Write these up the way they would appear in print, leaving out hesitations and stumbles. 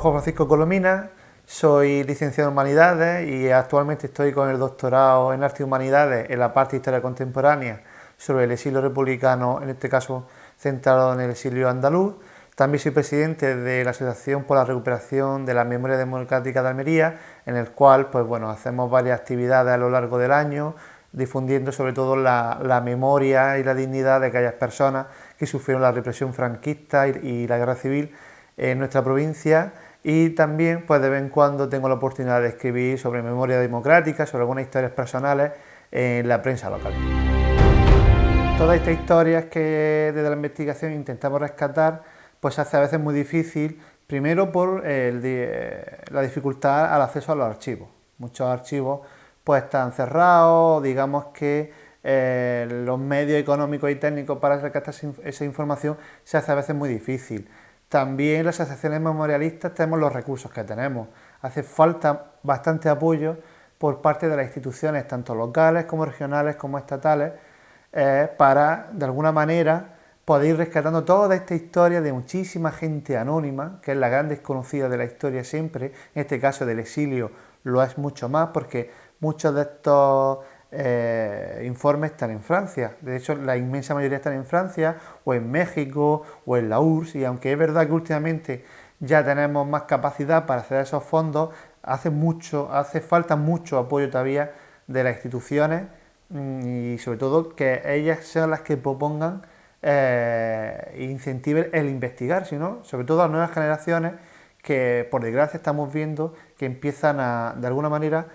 Juan Francisco Colomina, soy licenciado en Humanidades y actualmente estoy con el doctorado en Arte y Humanidades en la parte de Historia Contemporánea sobre el exilio republicano, en este caso centrado en el exilio andaluz. También soy presidente de la Asociación por la Recuperación de la Memoria Democrática de Almería, en el cual hacemos varias actividades a lo largo del año, difundiendo sobre todo la memoria y la dignidad de aquellas personas que sufrieron la represión franquista y la guerra civil en nuestra provincia. Y también de vez en cuando tengo la oportunidad de escribir sobre memoria democrática, sobre algunas historias personales en la prensa local. Todas estas historias que desde la investigación intentamos rescatar, se hace a veces muy difícil, primero por la dificultad al acceso a los archivos. Muchos archivos están cerrados, digamos que los medios económicos y técnicos para rescatar esa información se hace a veces muy difícil. También las asociaciones memorialistas tenemos los recursos que tenemos. Hace falta bastante apoyo por parte de las instituciones, tanto locales como regionales como estatales, para, de alguna manera, poder ir rescatando toda esta historia de muchísima gente anónima, que es la gran desconocida de la historia siempre. En este caso del exilio lo es mucho más, porque muchos de estos informes están en Francia. De hecho, la inmensa mayoría están en Francia, o en México, o en la URSS, y aunque es verdad que últimamente ya tenemos más capacidad para acceder a esos fondos, hace falta mucho apoyo todavía de las instituciones, y sobre todo que ellas sean las que propongan e incentiven el investigar, sino sobre todo a las nuevas generaciones que por desgracia estamos viendo que empiezan de alguna manera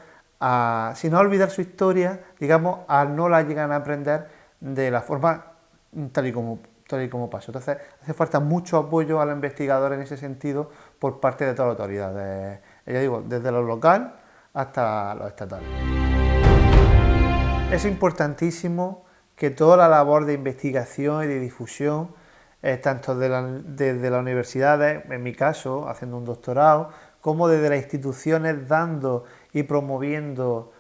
si no a olvidar su historia, digamos, a no la llegan a aprender de la forma tal y como pasó. Entonces hace falta mucho apoyo a los investigadores en ese sentido por parte de todas las autoridades, ya digo, desde lo local hasta lo estatal. Es importantísimo que toda la labor de investigación y de difusión, tanto desde las universidades, en mi caso, haciendo un doctorado, como desde las instituciones dando y promoviendo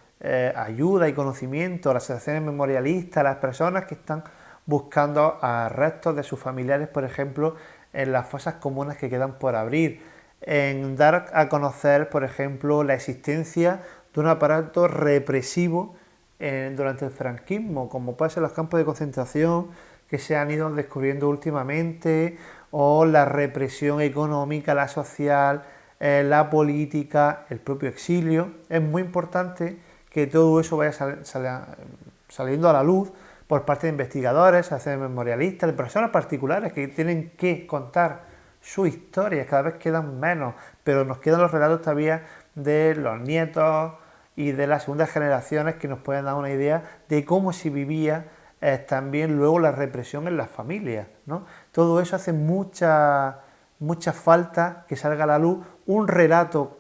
ayuda y conocimiento a las asociaciones memorialistas, a las personas que están buscando a restos de sus familiares, por ejemplo, en las fosas comunes que quedan por abrir, en dar a conocer, por ejemplo, la existencia de un aparato represivo durante el franquismo, como puede ser los campos de concentración que se han ido descubriendo últimamente, o la represión económica, la social, la política, el propio exilio. Es muy importante que todo eso vaya saliendo a la luz por parte de investigadores, asociaciones memorialistas, de personas particulares que tienen que contar su historia. Cada vez quedan menos, pero nos quedan los relatos todavía de los nietos y de las segundas generaciones que nos pueden dar una idea de cómo se vivía también luego la represión en las familias, ¿no? Todo eso hace mucha falta que salga a la luz un relato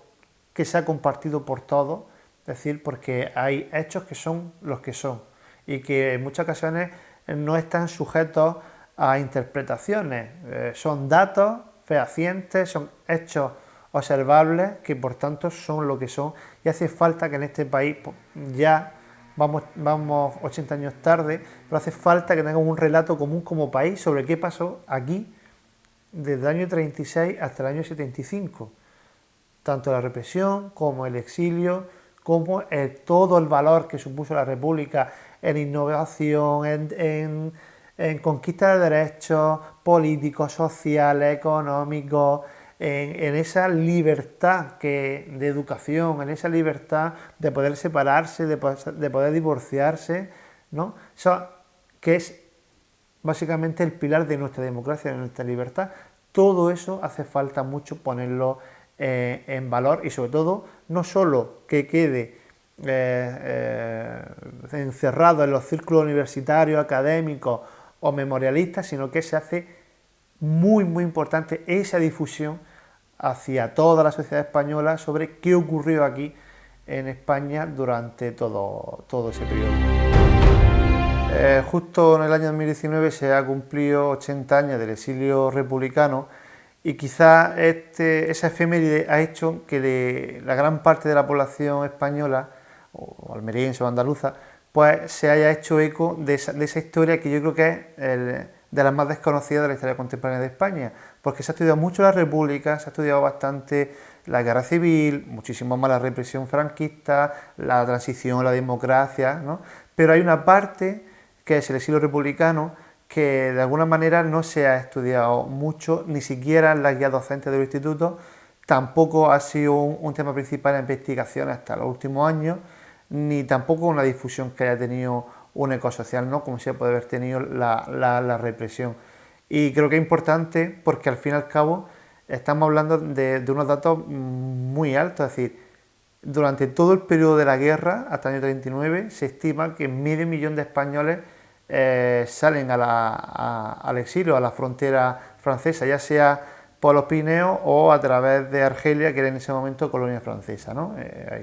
que sea compartido por todos, es decir, porque hay hechos que son los que son y que en muchas ocasiones no están sujetos a interpretaciones, son datos fehacientes, son hechos observables que por tanto son lo que son, y hace falta que en este país ya vamos 80 años tarde, pero hace falta que tengamos un relato común como país sobre qué pasó aquí desde el año 36 hasta el año 75, tanto la represión como el exilio, como todo el valor que supuso la República en innovación, en conquista de derechos políticos, sociales, económicos, en esa libertad de educación, en esa libertad de poder separarse, de poder divorciarse, ¿no? Eso que es básicamente el pilar de nuestra democracia, de nuestra libertad. Todo eso hace falta mucho ponerlo en valor, y sobre todo no solo que quede encerrado en los círculos universitarios, académicos o memorialistas, sino que se hace muy importante esa difusión hacia toda la sociedad española sobre qué ocurrió aquí en España durante todo ese periodo. Justo en el año 2019 se ha cumplido 80 años del exilio republicano, y quizás esa efeméride ha hecho que la gran parte de la población española, o almeriense o andaluza, se haya hecho eco de esa historia, que yo creo que es de las más desconocidas de la historia contemporánea de España, porque se ha estudiado mucho la República, se ha estudiado bastante la guerra civil, muchísimo más la represión franquista, la transición, la democracia, ¿no? Pero hay una parte que es el exilio republicano que de alguna manera no se ha estudiado mucho, ni siquiera en las guías docentes del instituto, tampoco ha sido un tema principal en investigación hasta los últimos años, ni tampoco una difusión que haya tenido un ecosocial, ¿no? Como se puede haber tenido la represión. Y creo que es importante porque al fin y al cabo estamos hablando de unos datos muy altos, es decir, durante todo el periodo de la guerra, hasta el año 39, se estima que medio millón de españoles salen al exilio, a la frontera francesa, ya sea por los Pirineos o a través de Argelia, que era en ese momento colonia francesa, ¿no?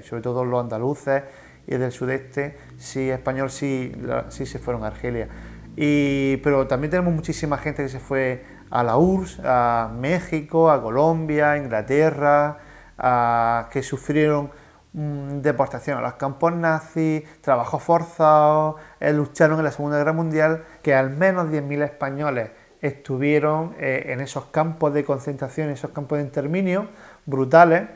Sobre todo los andaluces y del sudeste, sí, español, sí se fueron a Argelia. Pero también tenemos muchísima gente que se fue a la URSS, a México, a Colombia, a Inglaterra, que sufrieron deportación a los campos nazis, trabajos forzados, lucharon en la Segunda Guerra Mundial, que al menos 10.000 españoles estuvieron en esos campos de concentración, en esos campos de exterminio brutales,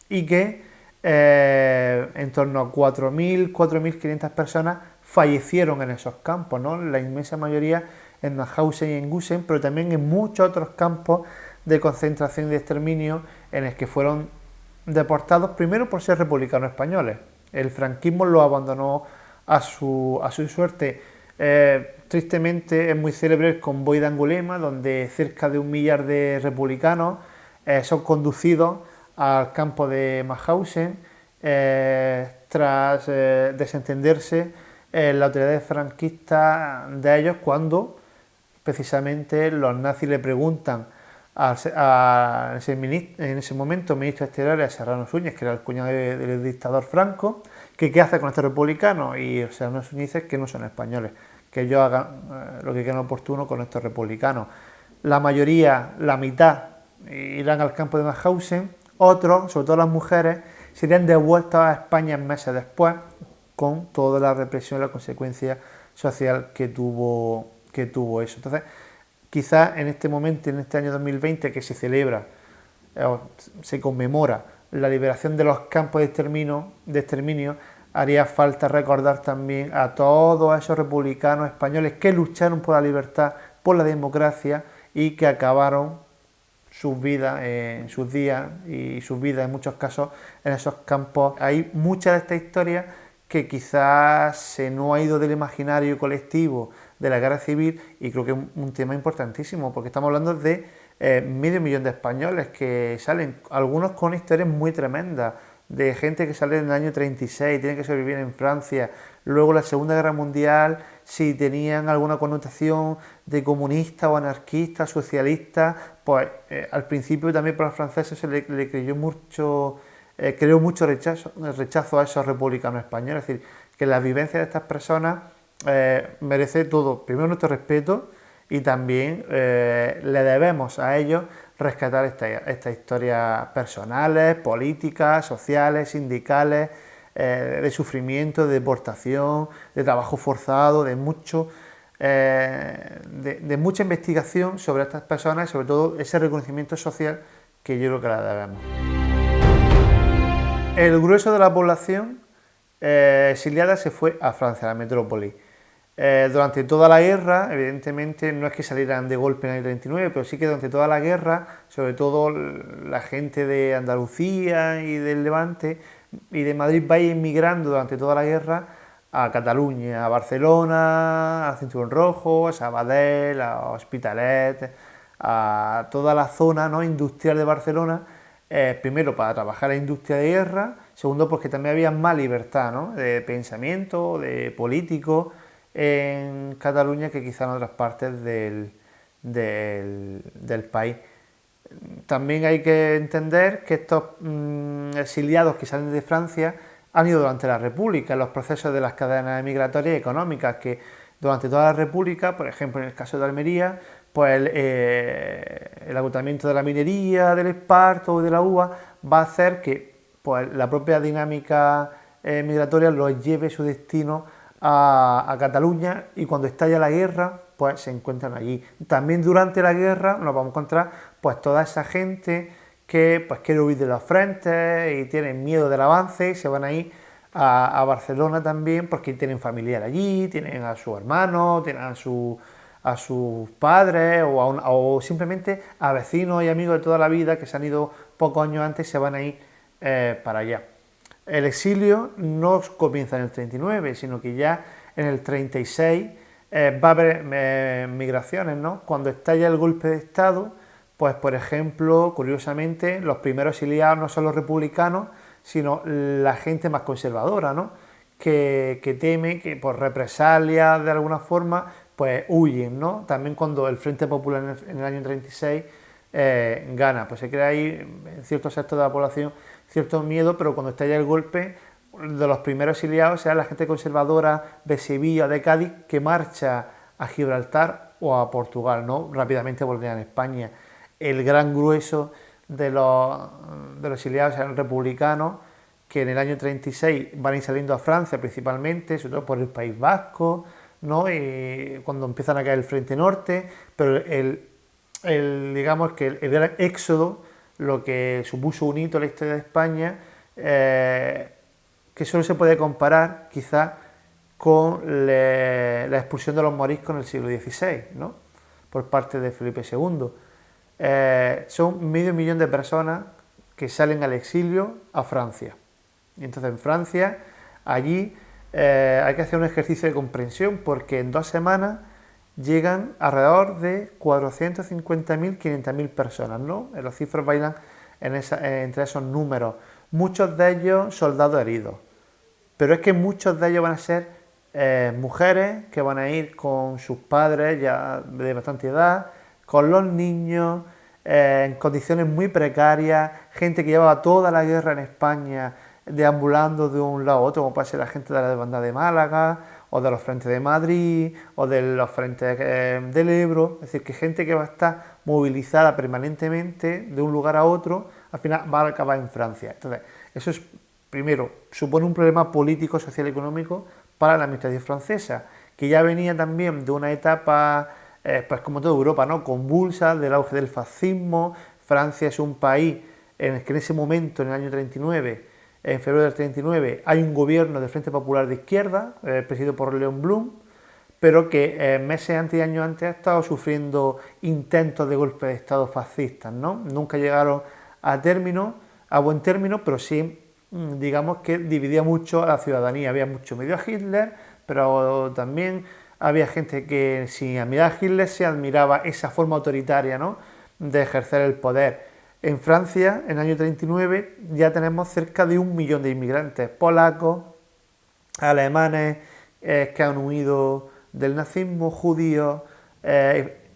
y que en torno a 4.000, 4.500 personas fallecieron en esos campos, ¿no? La inmensa mayoría en Mauthausen y en Gusen, pero también en muchos otros campos de concentración y de exterminio en los que fueron deportados primero por ser republicanos españoles. El franquismo los abandonó a su suerte. Tristemente es muy célebre el convoy de Angulema, donde cerca de 1 millar de republicanos son conducidos al campo de Mauthausen tras desentenderse la autoridad franquista de ellos cuando precisamente los nazis le preguntan en ese momento ministro de Exteriores, a Serrano Suñez, que era el cuñado del dictador Franco, que qué hace con estos republicanos, y Serrano Suñez dice que no son españoles, que ellos hagan lo que quieran oportuno con estos republicanos. La mayoría, la mitad, irán al campo de Mauthausen, otros, sobre todo las mujeres, serían devueltos a España meses después, con toda la represión y la consecuencia social que tuvo eso. Entonces, quizás en este momento, en este año 2020, que se celebra, se conmemora la liberación de los campos de exterminio, haría falta recordar también a todos esos republicanos españoles que lucharon por la libertad, por la democracia y que acabaron sus vidas en sus días y sus vidas en muchos casos en esos campos. Hay mucha de esta historia que quizás se no ha ido del imaginario colectivo de la guerra civil, y creo que es un tema importantísimo porque estamos hablando de medio millón de españoles que salen, algunos con historias muy tremendas, de gente que sale en el año 36, tienen que sobrevivir en Francia, luego la Segunda Guerra Mundial, si tenían alguna connotación de comunista o anarquista, socialista, pues al principio también para los franceses se le creyó mucho rechazo a esos republicanos españoles. Es decir, que la vivencia de estas personas merece todo, primero nuestro respeto, y también le debemos a ellos rescatar estas historias personales, políticas, sociales, sindicales, de sufrimiento, de deportación, de trabajo forzado, de mucha investigación sobre estas personas y sobre todo ese reconocimiento social que yo creo que le debemos. El grueso de la población exiliada se fue a Francia, a la metrópoli. Durante toda la guerra, evidentemente, no es que salieran de golpe en el 39, pero sí que durante toda la guerra, sobre todo la gente de Andalucía y del Levante y de Madrid va emigrando durante toda la guerra a Cataluña, a Barcelona, a Cinturón Rojo, a Sabadell, a Hospitalet, a toda la zona, ¿no?, industrial de Barcelona, primero para trabajar en la industria de guerra, segundo porque también había más libertad, ¿no?, de pensamiento, de político en Cataluña que quizá en otras partes del país. También hay que entender que estos exiliados que salen de Francia han ido durante la República, en los procesos de las cadenas migratorias económicas, que durante toda la República, por ejemplo en el caso de Almería, pues el agotamiento de la minería, del esparto o de la uva va a hacer que pues, la propia dinámica migratoria los lleve su destino a Cataluña, y cuando estalla la guerra pues se encuentran allí. También durante la guerra nos vamos a encontrar pues toda esa gente que pues quiere huir de los frentes y tienen miedo del avance y se van a ir a Barcelona también porque tienen familiar allí, tienen a su hermano, tienen a sus padres o simplemente a vecinos y amigos de toda la vida que se han ido pocos años antes y se van a ir para allá. El exilio no comienza en el 39, sino que ya en el 36 va a haber migraciones, ¿no? Cuando estalla el golpe de Estado, pues por ejemplo, curiosamente, los primeros exiliados no son los republicanos, sino la gente más conservadora, ¿no? Que teme que por represalias de alguna forma, pues huyen, ¿no? También cuando el Frente Popular en el año 36 gana, pues se crea ahí en ciertos sectores de la población cierto miedo, pero cuando estalla el golpe, de los primeros exiliados será la gente conservadora de Sevilla, de Cádiz, que marcha a Gibraltar o a Portugal, ¿no? Rápidamente volverán a España. El gran grueso de los exiliados serán republicanos, que en el año 36 van a ir saliendo a Francia principalmente, sobre todo por el País Vasco, ¿no? Y cuando empiezan a caer el Frente Norte, pero digamos que el gran éxodo, lo que supuso un hito en la historia de España, que solo se puede comparar quizás con la expulsión de los moriscos en el siglo XVI, ¿no? Por parte de Felipe II. Son medio millón de personas que salen al exilio a Francia. Y entonces en Francia, allí hay que hacer un ejercicio de comprensión porque en 2 semanas llegan alrededor de 450.000, 500.000 personas, ¿no? Los cifras bailan entre esos números. Muchos de ellos soldados heridos. Pero es que muchos de ellos van a ser mujeres que van a ir con sus padres ya de bastante edad, con los niños, en condiciones muy precarias, gente que llevaba toda la guerra en España deambulando de un lado a otro, como puede ser la gente de la Hermandad de Málaga, o de los frentes de Madrid, o de los frentes del Ebro, es decir, que gente que va a estar movilizada permanentemente de un lugar a otro, al final va a acabar en Francia. Entonces, eso es, primero, supone un problema político, social y económico para la administración francesa, que ya venía también de una etapa, pues como toda Europa, ¿no? Convulsa, del auge del fascismo. Francia es un país en el que en ese momento, en el año 39, en febrero del 39, hay un gobierno del Frente Popular de Izquierda, presidido por León Blum, pero que meses antes y años antes ha estado sufriendo intentos de golpe de Estado fascistas, ¿no? Nunca llegaron a buen término, pero sí, digamos que dividía mucho a la ciudadanía. Había mucho medio a Hitler, pero también había gente que sin admirar a Hitler se admiraba esa forma autoritaria, ¿no? De ejercer el poder. En Francia, en el año 39, ya tenemos cerca de 1 millón de inmigrantes polacos, alemanes que han huido del nazismo, judíos,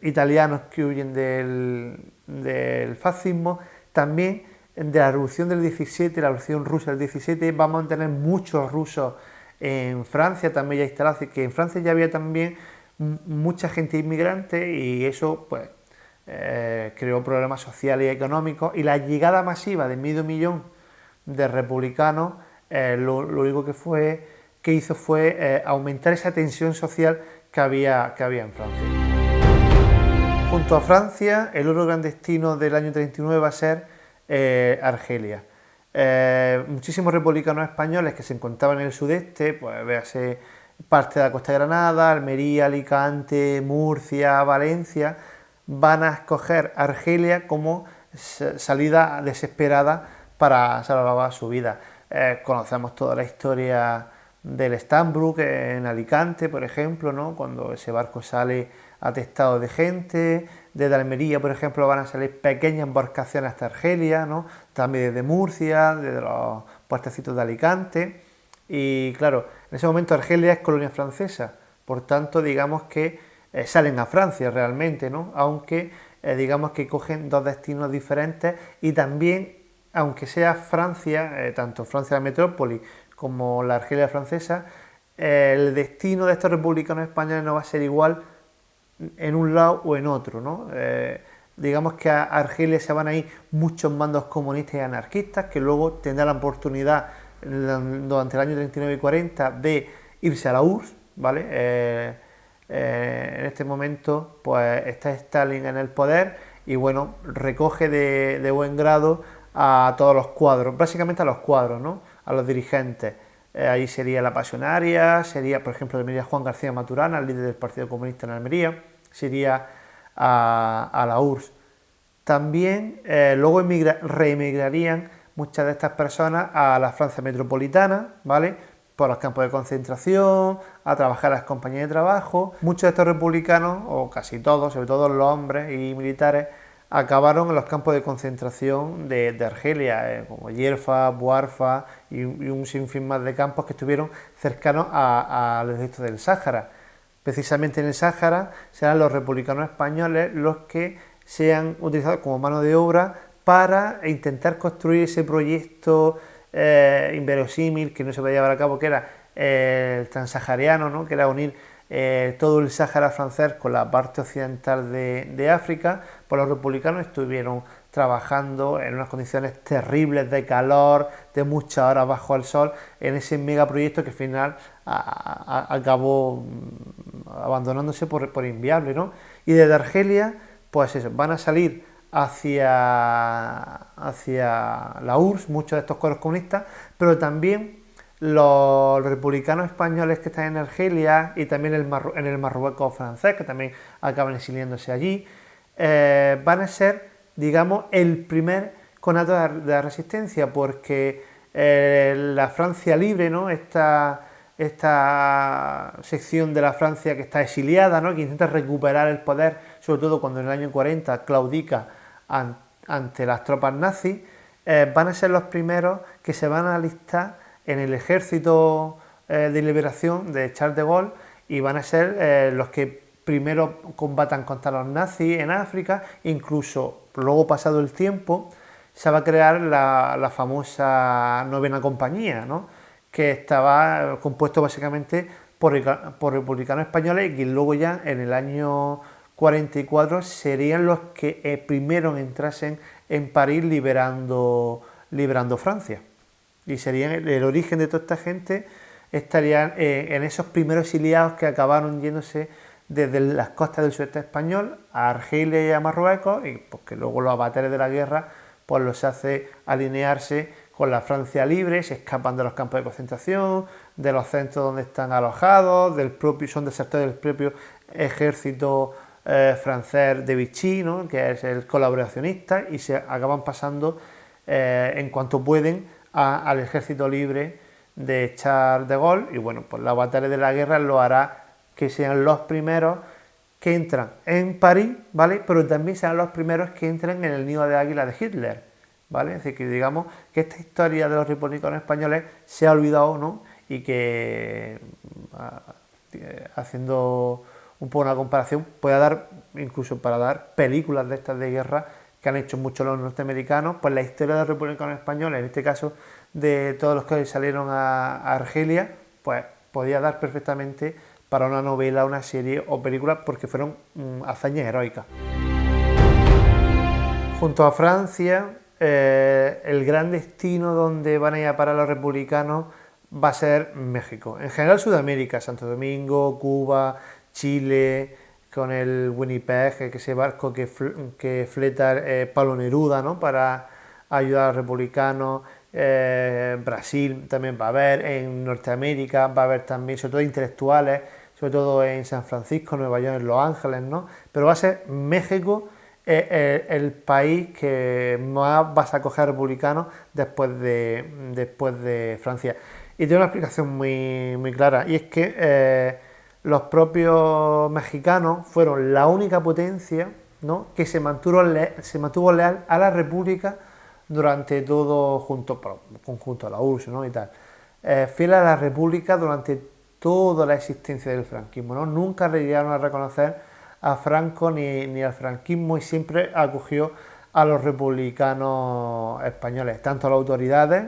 italianos que huyen del fascismo. También de la revolución del 17, la revolución rusa del 17, vamos a tener muchos rusos en Francia también ya instalados, que en Francia ya había también mucha gente inmigrante y eso pues creó problemas sociales y económicos, y la llegada masiva de medio millón de republicanos lo único que hizo fue aumentar esa tensión social que había en Francia. Junto a Francia, el otro gran destino del año 39 va a ser Argelia. Muchísimos republicanos españoles que se encontraban en el sudeste, pues véase parte de la Costa de Granada, Almería, Alicante, Murcia, Valencia, van a escoger Argelia como salida desesperada para salvar su vida. Conocemos toda la historia del Stambrook en Alicante, por ejemplo, ¿no? Cuando ese barco sale atestado de gente. Desde Almería, por ejemplo, van a salir pequeñas embarcaciones hasta Argelia, ¿no? También desde Murcia, desde los puertecitos de Alicante. Y claro, en ese momento Argelia es colonia francesa, por tanto, digamos que salen a Francia realmente, ¿no? Aunque digamos que cogen 2 destinos diferentes, y también, aunque sea Francia, tanto Francia la metrópoli como la Argelia francesa, el destino de estos republicanos españoles no va a ser igual en un lado o en otro, ¿no? Digamos que a Argelia se van a ir muchos mandos comunistas y anarquistas que luego tendrán la oportunidad durante el año 39 y 40 de irse a la URSS, ¿vale? En este momento pues está Stalin en el poder y bueno, recoge de buen grado a todos los cuadros, básicamente a los cuadros, ¿no? A los dirigentes. Ahí sería la Pasionaria, sería, por ejemplo, de Almería Juan García Maturana, el líder del Partido Comunista en Almería, sería a la URSS. También luego reemigrarían muchas de estas personas a la Francia metropolitana, ¿vale? Por los campos de concentración, a trabajar en las compañías de trabajo. Muchos de estos republicanos, o casi todos, sobre todo los hombres y militares, acabaron en los campos de concentración de Argelia, como Yerfa, Bouarfa y un sinfín más de campos que estuvieron cercanos al desierto del Sáhara. Precisamente en el Sáhara serán los republicanos españoles los que sean utilizados como mano de obra para intentar construir ese proyecto inverosímil que no se podía llevar a cabo, que era el transsahariano, ¿no? Que era unir todo el Sáhara francés con la parte occidental de África. Pues los republicanos estuvieron trabajando en unas condiciones terribles de calor, de muchas horas bajo el sol, en ese megaproyecto que al final acabó abandonándose por inviable, ¿no? Y desde Argelia, pues eso, van a salir hacia la URSS muchos de estos cuadros comunistas, pero también los republicanos españoles que están en Argelia y también en el Marruecos francés, que también acaban exiliándose allí, van a ser, digamos, el primer conato de la resistencia, porque la Francia libre, ¿no? Esta sección de la Francia que está exiliada, ¿no? Que intenta recuperar el poder, sobre todo cuando en el año 40 claudica ante las tropas nazis, van a ser los primeros que se van a alistar en el ejército de liberación de Charles de Gaulle y van a ser los que primero combatan contra los nazis en África. Incluso luego, pasado el tiempo, se va a crear la famosa novena compañía, ¿no? Que estaba compuesto básicamente por republicanos españoles y que luego ya en el año 44 serían los que primero entrasen en París liberando Francia. Y serían el origen de toda esta gente, estarían en esos primeros exiliados que acabaron yéndose desde las costas del sudeste español a Argelia y a Marruecos, y pues que luego los avatares de la guerra pues los hace alinearse con la Francia libre, se escapan de los campos de concentración, de los centros donde están alojados, son desertores del propio ejército francés de Vichy, ¿no? Que es el colaboracionista, y se acaban pasando en cuanto pueden al ejército libre de Charles de Gaulle. Y bueno, pues la batalla de la guerra lo hará que sean los primeros que entran en París, ¿vale? Pero también serán los primeros que entran en el nido de águila de Hitler, ¿vale? Es decir, que digamos que esta historia de los republicanos españoles se ha olvidado, ¿no? Y que haciendo un poco una comparación puede dar, incluso para dar películas de estas de guerra que han hecho muchos los norteamericanos, pues la historia de los republicanos españoles, en este caso de todos los que salieron a Argelia, pues podía dar perfectamente para una novela, una serie o película, porque fueron hazañas heroicas. Junto a Francia, el gran destino donde van a ir a parar los republicanos va a ser México. En general Sudamérica, Santo Domingo, Cuba, Chile, con el Winnipeg, que ese barco que fleta Pablo Neruda, ¿no? Para ayudar a los republicanos. Brasil también va a haber, en Norteamérica va a haber también, sobre todo intelectuales, sobre todo en San Francisco, Nueva York, en Los Ángeles, ¿no? Pero va a ser México el país que más vas a acoger republicanos después de Francia. Y tiene una explicación muy clara, y es que los propios mexicanos fueron la única potencia, ¿no? Que se mantuvo leal a la República durante todo, conjunto a la URSS, ¿no? Y tal. Fiel a la República durante toda la existencia del franquismo, ¿no? Nunca le llegaron a reconocer a Franco ni al franquismo, y siempre acogió a los republicanos españoles, tanto a las autoridades.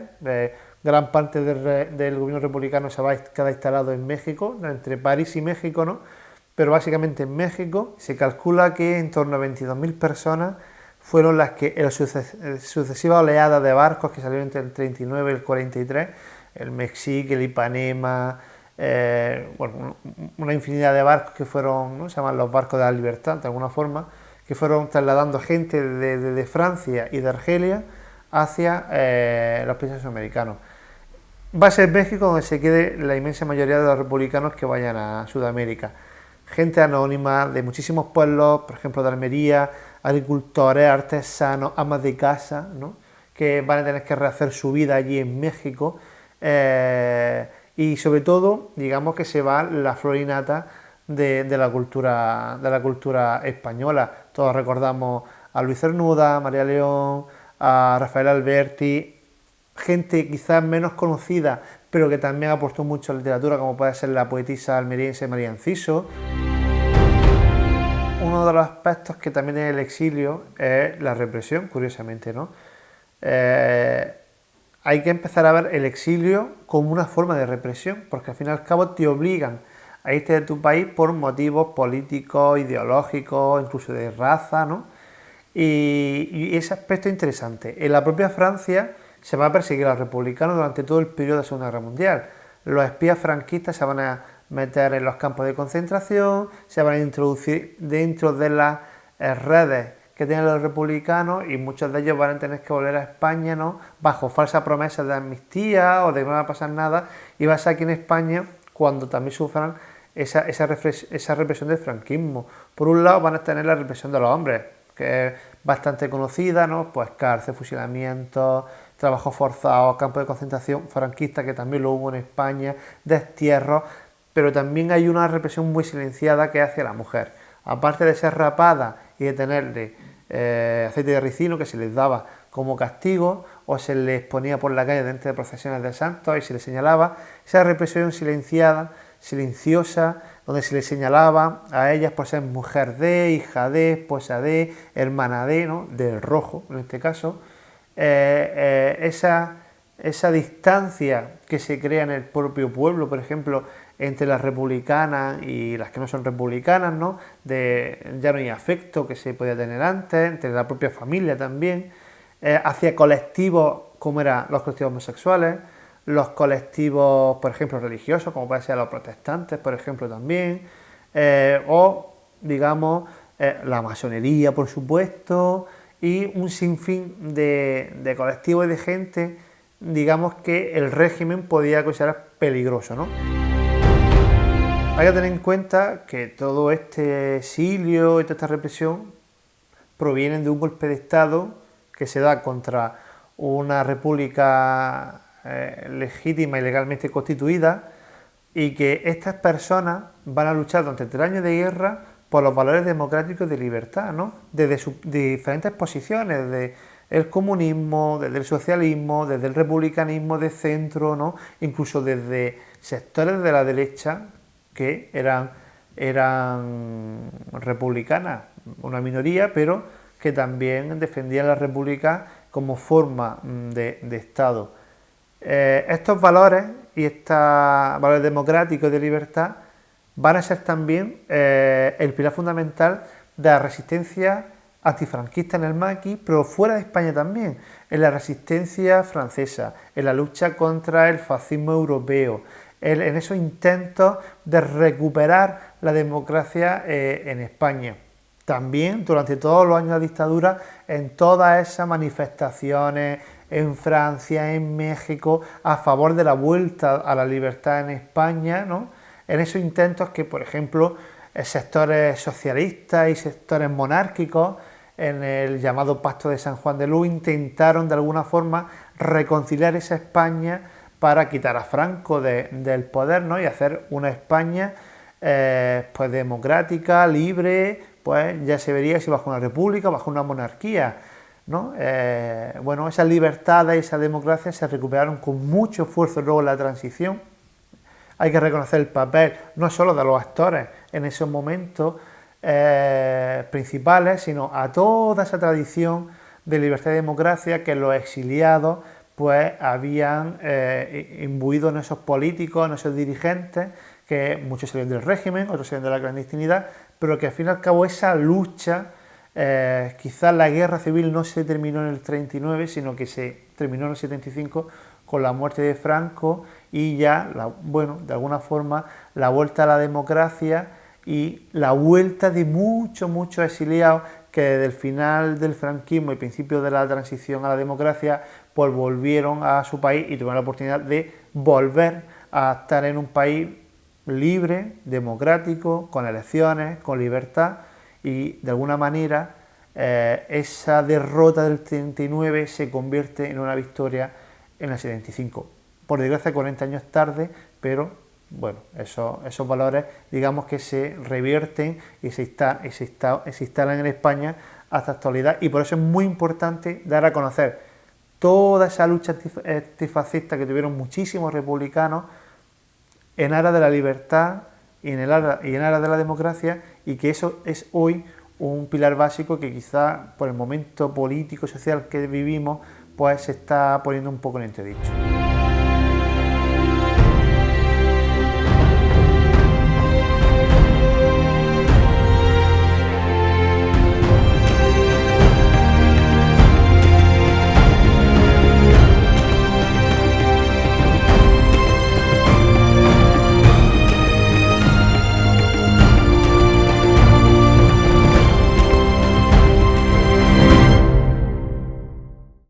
Gran parte del gobierno republicano se va a quedar instalado en México, entre París y México, ¿no? Pero básicamente en México se calcula que en torno a 22.000 personas fueron las que en sucesivas oleadas de barcos que salieron entre el 39 y el 43, el Mexique, el Ipanema, bueno, una infinidad de barcos que fueron, ¿no? Se llaman los barcos de la libertad, de alguna forma, que fueron trasladando gente de Francia y de Argelia hacia los países americanos. Va a ser México donde se quede la inmensa mayoría de los republicanos que vayan a Sudamérica. Gente anónima de muchísimos pueblos, por ejemplo de Almería, agricultores, artesanos, amas de casa, ¿no? Que van a tener que rehacer su vida allí en México. Y sobre todo, digamos que se va la florinata de la cultura española. Todos recordamos a Luis Cernuda, a María León, a Rafael Alberti, gente quizás menos conocida, pero que también aportó mucho a la literatura, como puede ser la poetisa almeriense María Enciso. Uno de los aspectos que también tiene el exilio es la represión, curiosamente, ¿no? Hay que empezar a ver el exilio como una forma de represión, porque al fin y al cabo te obligan a irte de tu país por motivos políticos, ideológicos, incluso de raza, ¿no? Y ese aspecto es interesante. En la propia Francia se va a perseguir a los republicanos durante todo el periodo de la Segunda Guerra Mundial. Los espías franquistas se van a meter en los campos de concentración, se van a introducir dentro de las redes que tienen los republicanos y muchos de ellos van a tener que volver a España, ¿no? Bajo falsas promesas de amnistía o de que no va a pasar nada, y va a ser aquí en España cuando también sufran esa represión del franquismo. Por un lado van a tener la represión de los hombres, que es bastante conocida, ¿no? Pues cárcel, fusilamientos, trabajos forzados, campos de concentración franquistas, que también lo hubo en España, destierros, pero también hay una represión muy silenciada que hace a la mujer. Aparte de ser rapada y de tenerle aceite de ricino que se les daba como castigo, o se les ponía por la calle dentro de procesiones de santos y se les señalaba, esa represión silenciada, silenciosa, donde se les señalaba a ellas por ser mujer de, hija de, esposa de, hermana de, ¿no? Del rojo en este caso, esa distancia que se crea en el propio pueblo, por ejemplo, entre las republicanas y las que no son republicanas, ¿no? Ya no hay afecto que se podía tener antes, entre la propia familia también, hacia colectivos como eran los colectivos homosexuales, los colectivos, por ejemplo, religiosos, como pueden ser los protestantes, por ejemplo, también, o, digamos, la masonería, por supuesto, y un sinfín de colectivos y de gente, digamos, que el régimen podía considerar peligroso, ¿no? Hay que tener en cuenta que todo este exilio y toda esta represión provienen de un golpe de Estado que se da contra una república legítima y legalmente constituida, y que estas personas van a luchar durante 3 años de guerra por los valores democráticos de libertad, ¿no? Desde sus diferentes posiciones, desde el comunismo, desde el socialismo, desde el republicanismo de centro, ¿no? Incluso desde sectores de la derecha que eran republicanas, una minoría, pero que también defendían la república como forma de Estado. Estos valores y estos valores democráticos de libertad van a ser también el pilar fundamental de la resistencia antifranquista en el Maquis, pero fuera de España también, en la resistencia francesa, en la lucha contra el fascismo europeo, en esos intentos de recuperar la democracia en España. También durante todos los años de la dictadura, en todas esas manifestaciones en Francia, en México, a favor de la vuelta a la libertad en España, ¿no? En esos intentos que, por ejemplo, sectores socialistas y sectores monárquicos, en el llamado Pacto de San Juan de Luz, intentaron de alguna forma reconciliar esa España para quitar a Franco del poder, ¿no? Y hacer una España pues democrática, libre, pues ya se vería si bajo una república o bajo una monarquía, ¿no? Bueno, esas libertades y esa democracia se recuperaron con mucho esfuerzo luego en la transición. Hay que reconocer el papel no solo de los actores en esos momentos principales, sino a toda esa tradición de libertad y democracia que los exiliados pues habían imbuido en esos políticos, en esos dirigentes, que muchos salieron del régimen, otros salieron de la clandestinidad, pero que al fin y al cabo esa lucha, quizás la guerra civil no se terminó en el 39, sino que se terminó en el 75 con la muerte de Franco y ya, bueno, de alguna forma, la vuelta a la democracia y la vuelta de muchos exiliados que desde el final del franquismo y principio de la transición a la democracia, pues volvieron a su país y tuvieron la oportunidad de volver a estar en un país libre, democrático, con elecciones, con libertad, y de alguna manera esa derrota del 39 se convierte en una victoria en el 75. Por desgracia 40 años tarde, pero bueno, esos valores digamos que se revierten y se instalan en España hasta la actualidad, y por eso es muy importante dar a conocer toda esa lucha antifascista que tuvieron muchísimos republicanos en aras de la libertad y en aras de la democracia, y que eso es hoy un pilar básico que quizá por el momento político y social que vivimos pues se está poniendo un poco en entredicho.